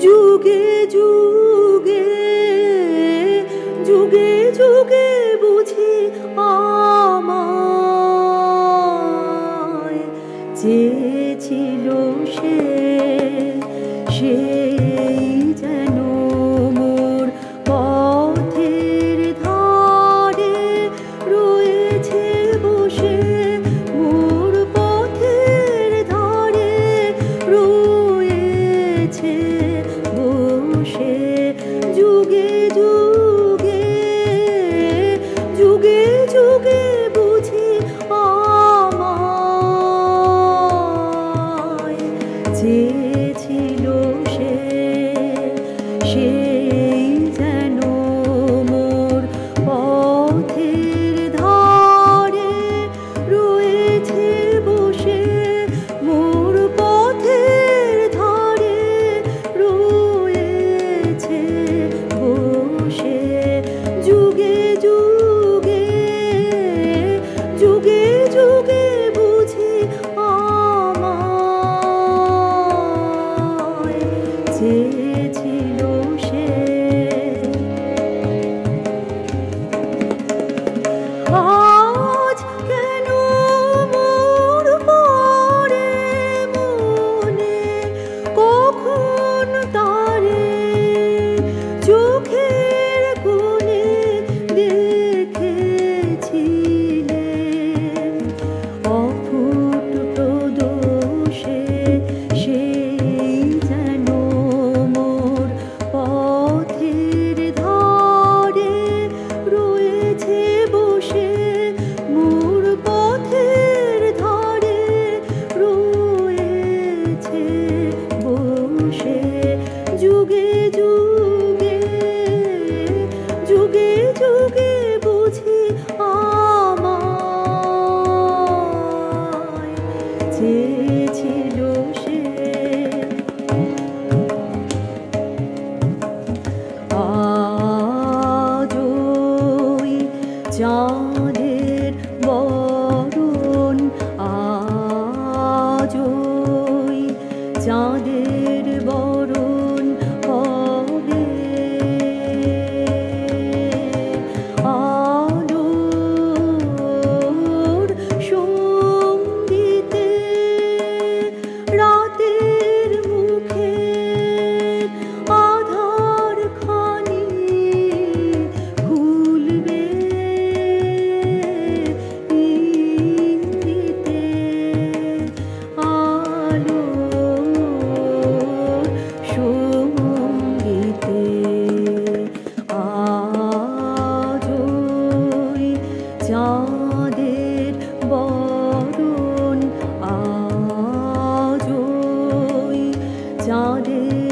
যুগে যুগে যুগে যুগে বুঝি আমায় চেয়েছিল সে, সেই যেন মোর পথের ধারে রয়েছে বসে, মোর পথের ধারে রয়েছে বসে। যুগে যুগে যুগে যুগে বুঝি আমায় চেয়েছিল সে, সেই যেন মোর পথের ধারে রয়েছে বসে, মোর পথের ধারে রয়েছে বসে। যুগে যুগে যুগে যুগে বুঝি আমায় চেয়েছিল সে। আজ কেন মোর পড়ে মনে কখন তারে চোখের কোণে দেখেছিলেন, অফুট প্রদোষে সেই যেন মোর পথের ধারে রয়েছে বসে, মোর পথের ধারে রয়েছে বসে। যুগে যুগে যুগে যুগে বুঝি আমায় চেয়েছিল সে। আজই চাঁদের বরণ, আজই চাঁদের বরণ হবে, আলোর সঙ্গীতে রাতের মুখে আধার খানি খুলবে ইঙ্গিতে, আলোর সঙ্গীতে। আজই চাঁদের বরণ, আজই চাঁদের